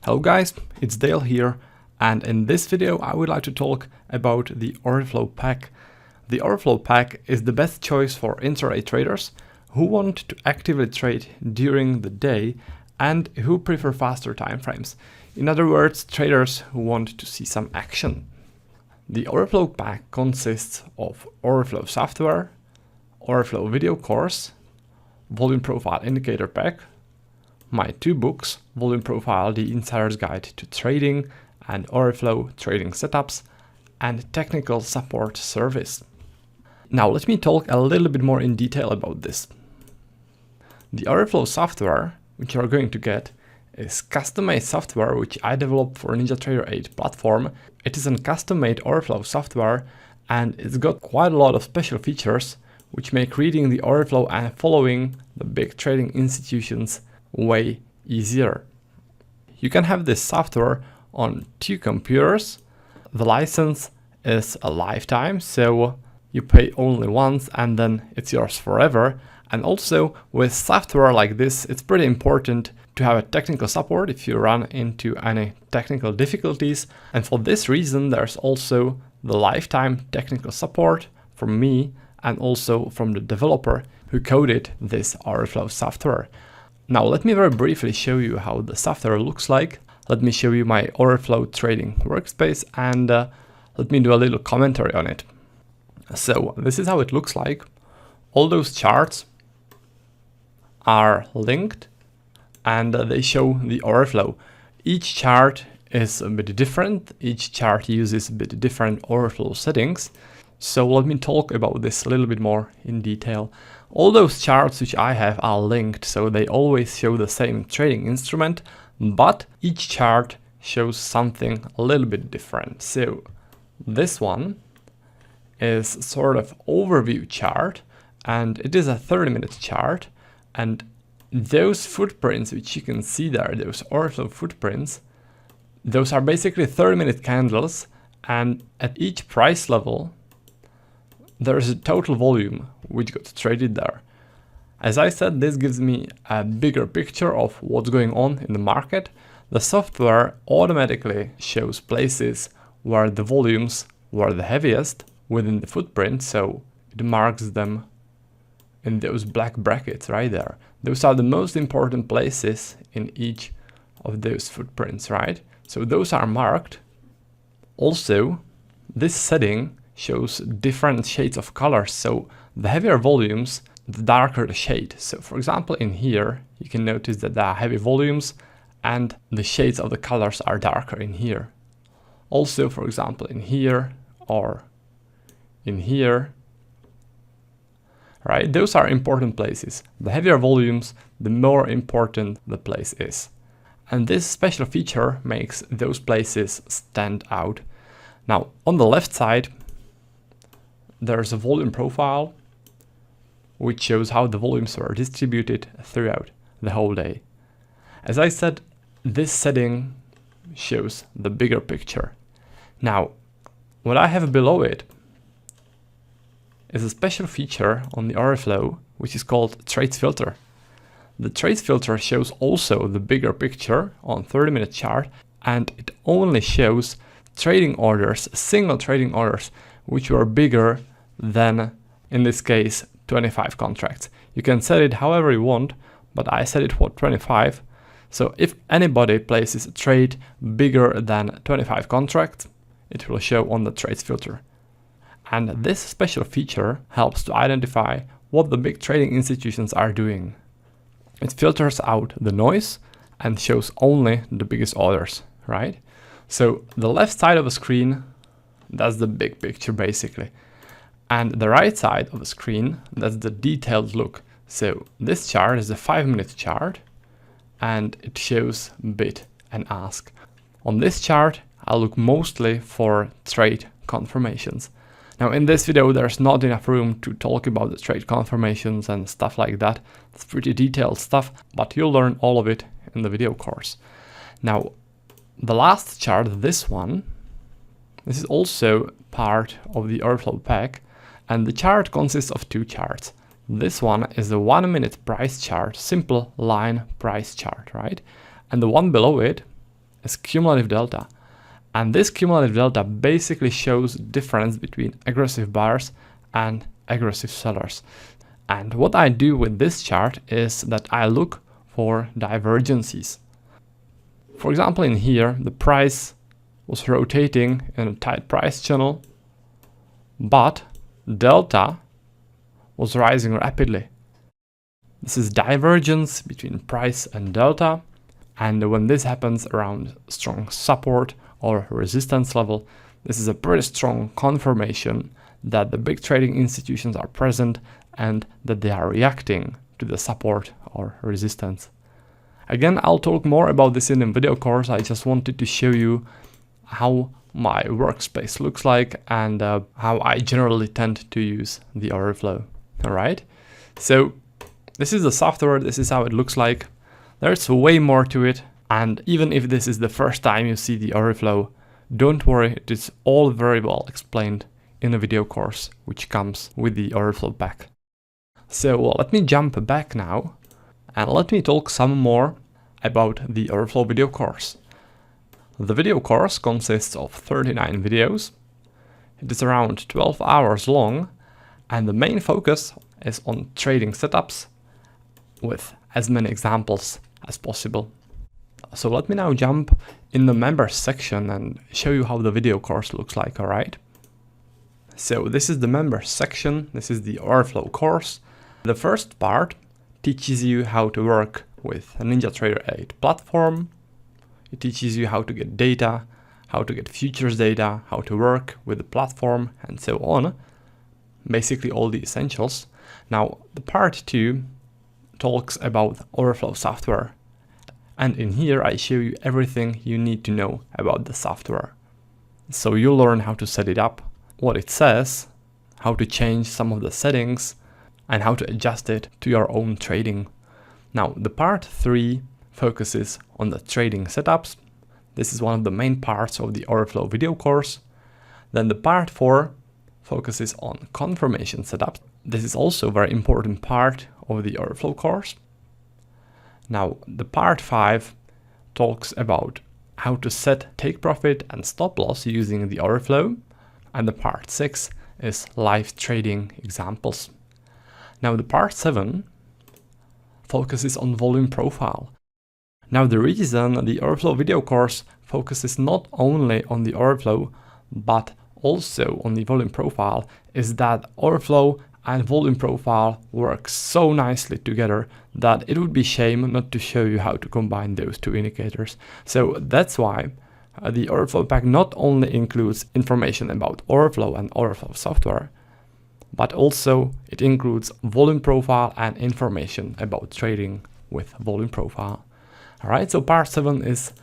Hello guys, it's Dale here, and in this video I would like to talk about the order flow pack. The order flow pack is the best choice for intraday traders who want to actively trade during the day and who prefer faster time frames. In other words, traders who want to see some action. The order flow pack consists of order flow software, order flow video course, volume profile indicator pack, my two books, Volume Profile, The Insider's Guide to Trading, and Order Flow Trading Setups, and Technical Support Service. Now let me talk a little bit more in detail about this. The Order Flow software, which you are going to get, is custom-made software which I developed for NinjaTrader 8 platform. It is a custom-made order flow software, and it's got quite a lot of special features which make reading the order flow and following the big trading institutions way easier. You can have this software on two computers. The license is a lifetime, so you pay only once and then it's yours forever. And also with software like this, it's pretty important to have a technical support if you run into any technical difficulties. And for this reason, there's also the lifetime technical support from me and also from the developer who coded this order flow software. Now let me very briefly show you how the software looks like. Let me show you my order flow trading workspace and let me do a little commentary on it. So this is how it looks like. All those charts are linked and they show the order flow. Each chart is a bit different. Each chart uses a bit different order flow settings. So let me talk about this a little bit more in detail. All those charts which I have are linked, so they always show the same trading instrument, but each chart shows something a little bit different. So this one is sort of overview chart, and it is a 30-minute chart, and those footprints which you can see there, those order flow footprints, those are basically 30-minute candles, and at each price level there's a total volume which got traded there. As I said, this gives me a bigger picture of what's going on in the market. The software automatically shows places where the volumes were the heaviest within the footprint, so it marks them in those black brackets right there. Those are the most important places in each of those footprints, right? So those are marked. Also, this setting shows different shades of colors, so the heavier volumes, the darker the shade. So for example, in here, you can notice that there are heavy volumes and the shades of the colors are darker in here. Also, for example, in here or in here, right? Those are important places. The heavier volumes, the more important the place is. And this special feature makes those places stand out. Now, on the left side, there's a volume profile which shows how the volumes were distributed throughout the whole day. As I said, this setting shows the bigger picture. Now, what I have below it is a special feature on the order flow which is called Trades Filter. The Trades Filter shows also the bigger picture on 30-minute chart, and it only shows trading orders, single trading orders, which were bigger than, in this case, 25 contracts. You can set it however you want, but I set it for 25. So if anybody places a trade bigger than 25 contracts, it will show on the trades filter. And this special feature helps to identify what the big trading institutions are doing. It filters out the noise and shows only the biggest orders, right? So the left side of the screen, that's the big picture basically. And the right side of the screen, that's the detailed look. So this chart is a 5-minute chart and it shows bid and ask. On this chart, I look mostly for trade confirmations. Now in this video, there's not enough room to talk about the trade confirmations and stuff like that. It's pretty detailed stuff, but you'll learn all of it in the video course. Now, the last chart, this one, this is also part of the order flow pack, and the chart consists of two charts. This one is a 1-minute price chart, simple line price chart, right? And the one below it is cumulative delta. And this cumulative delta basically shows difference between aggressive buyers and aggressive sellers. And what I do with this chart is that I look for divergences. For example, in here, the price was rotating in a tight price channel, but delta was rising rapidly. This is divergence between price and delta. And when this happens around strong support or resistance level, this is a pretty strong confirmation that the big trading institutions are present and that they are reacting to the support or resistance. Again, I'll talk more about this in a video course. I just wanted to show you how my workspace looks like and how I generally tend to use the order flow. All right, so this is the software. This is how it looks like. There's way more to it. And even if this is the first time you see the order flow, don't worry, it is all very well explained in a video course which comes with the order flow pack. So let me jump back now and let me talk some more about the order flow video course. The video course consists of 39 videos. It is around 12 hours long, and the main focus is on trading setups with as many examples as possible. So let me now jump in the members section and show you how the video course looks like, all right? So this is the members section. This is the order flow course. The first part teaches you how to work with a NinjaTrader 8 platform. It teaches you how to get data, how to get futures data, how to work with the platform, and so on. Basically all the essentials. Now, the part 2 talks about order flow software. And in here, I show you everything you need to know about the software. So you'll learn how to set it up, what it says, how to change some of the settings, and how to adjust it to your own trading. Now, the part 3 focuses on the trading setups. This is one of the main parts of the order flow video course. Then the part 4 focuses on confirmation setups. This is also a very important part of the order flow course. Now, the part 5 talks about how to set take profit and stop loss using the order flow. And the part 6 is live trading examples. Now, the part 7 focuses on volume profile. Now, the reason the order flow video course focuses not only on the order flow, but also on the volume profile is that order flow and volume profile work so nicely together that it would be shame not to show you how to combine those two indicators. So that's why the order flow pack not only includes information about order flow and order flow software, but also it includes volume profile and information about trading with volume profile. All right, so part 7 is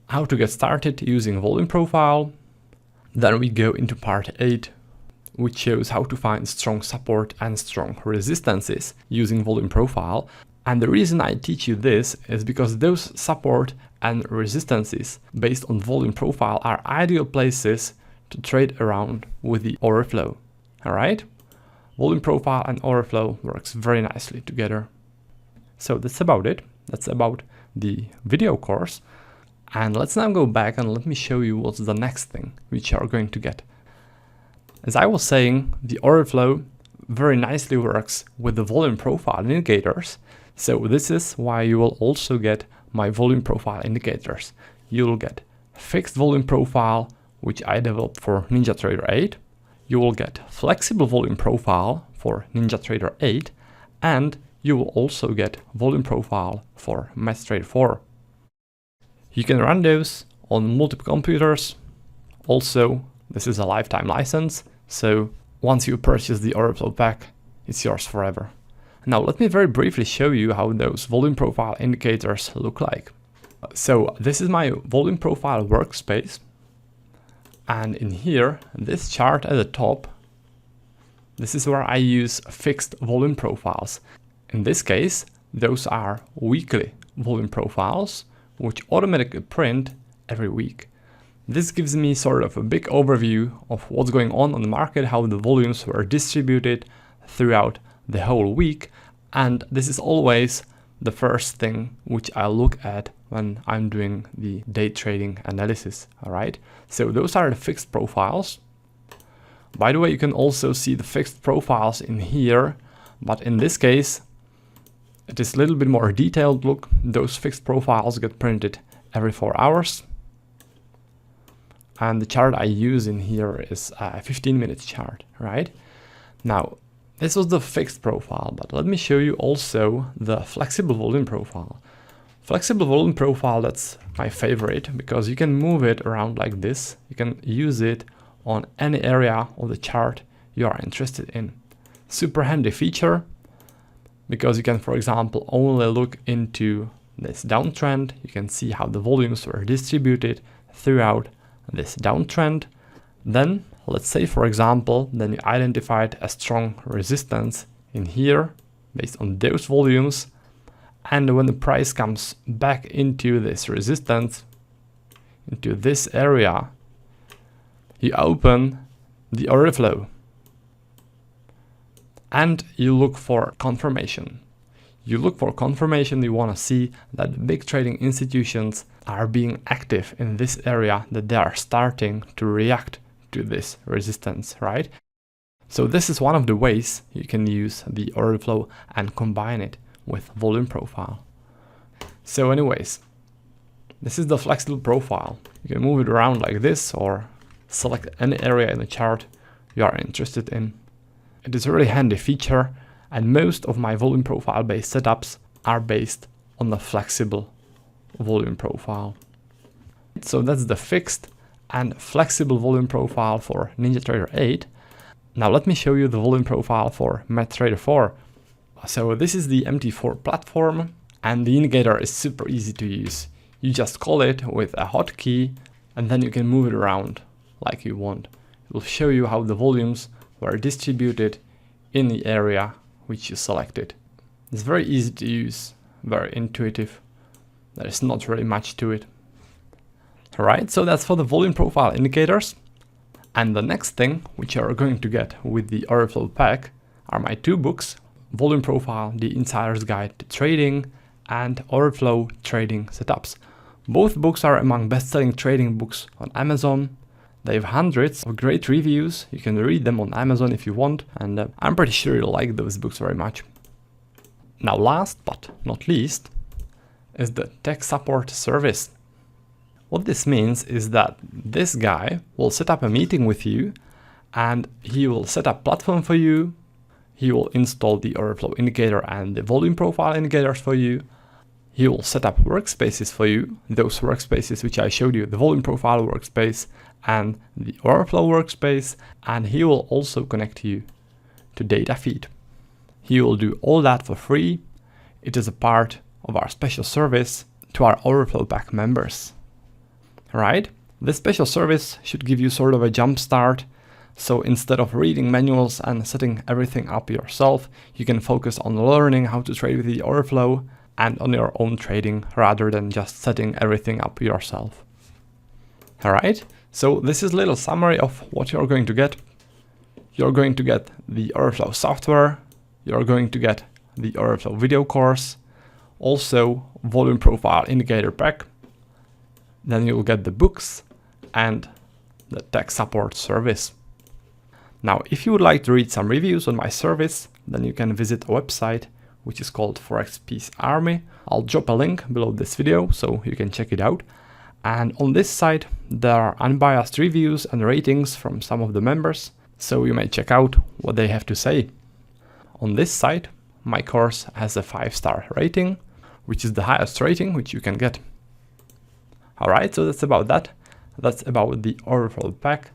how to get started using volume profile. Then we go into part 8, which shows how to find strong support and strong resistances using volume profile. And the reason I teach you this is because those support and resistances based on volume profile are ideal places to trade around with the order flow. All right, volume profile and order flow works very nicely together. So that's about it. That's about the video course. And let's now go back and let me show you what's the next thing which you are going to get. As I was saying, the order flow very nicely works with the volume profile indicators. So this is why you will also get my volume profile indicators. You'll get fixed volume profile, which I developed for NinjaTrader 8. You will get flexible volume profile for NinjaTrader 8, and you will also get volume profile for MetaTrader 4. You can run those on multiple computers. Also, this is a lifetime license, so once you purchase the order flow pack, it's yours forever. Now let me very briefly show you how those volume profile indicators look like. So this is my volume profile workspace, and in here, this chart at the top, this is where I use fixed volume profiles. In this case, those are weekly volume profiles, which automatically print every week. This gives me sort of a big overview of what's going on the market, how the volumes were distributed throughout the whole week. And this is always the first thing which I look at when I'm doing the day trading analysis. All right, so those are the fixed profiles. By the way, you can also see the fixed profiles in here, but in this case, it is a little bit more detailed look. Those fixed profiles get printed every 4 hours. And the chart I use in here is a 15-minute chart, right? Now, this was the fixed profile, but let me show you also the flexible volume profile. Flexible volume profile, that's my favorite because you can move it around like this. You can use it on any area of the chart you are interested in. Super handy feature because you can, for example, only look into this downtrend. You can see how the volumes were distributed throughout this downtrend. Then, let's say, for example, then you identified a strong resistance in here based on those volumes. And when the price comes back into this resistance, into this area, you open the order flow and you look for confirmation. You look for confirmation. You want to see that big trading institutions are being active in this area, that they are starting to react to this resistance, right? So this is one of the ways you can use the order flow and combine it with volume profile. So anyways, this is the flexible profile. You can move it around like this or select any area in the chart you are interested in. It is a really handy feature, and most of my volume profile based setups are based on the flexible volume profile. So that's the fixed and flexible volume profile for NinjaTrader 8. Now let me show you the volume profile for MetaTrader 4. So this is the MT4 platform, and the indicator is super easy to use. You just call it with a hotkey and then you can move it around like you want. It will show you how the volumes were distributed in the area which you selected. It's very easy to use, very intuitive. There is not really much to it. Alright, so that's for the volume profile indicators. And the next thing which you are going to get with the order flow pack are my two books, Volume Profile, The Insider's Guide to Trading, and Order Flow Trading Setups. Both books are among best-selling trading books on Amazon. They have hundreds of great reviews. You can read them on Amazon if you want, and I'm pretty sure you'll like those books very much. Now last but not least is the tech support service. What this means is that this guy will set up a meeting with you and he will set up platform for you. He will install the order flow indicator and the volume profile indicators for you. He will set up workspaces for you, those workspaces which I showed you, the volume profile workspace and the order flow workspace, and he will also connect you to data feed. He will do all that for free. It is a part of our special service to our order flow pack members. Right? This special service should give you sort of a jump start. So instead of reading manuals and setting everything up yourself, you can focus on learning how to trade with the order flow and on your own trading rather than just setting everything up yourself. Alright, so this is a little summary of what you're going to get. You're going to get the order flow software, you're going to get the order flow video course, also volume profile indicator pack, then you'll get the books and the tech support service. Now, if you would like to read some reviews on my service, then you can visit a website which is called Forex Peace Army. I'll drop a link below this video so you can check it out. And on this site, there are unbiased reviews and ratings from some of the members, so you may check out what they have to say. On this site, my course has a 5-star rating, which is the highest rating which you can get. Alright, so that's about that. That's about the order flow pack.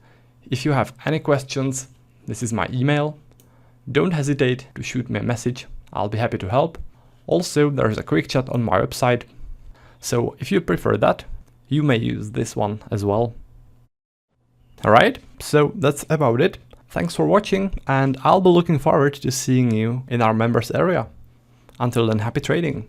If you have any questions, this is my email. Don't hesitate to shoot me a message. I'll be happy to help. Also, there's a quick chat on my website. So if you prefer that, you may use this one as well. Alright, so that's about it. Thanks for watching, and I'll be looking forward to seeing you in our members area. Until then, happy trading!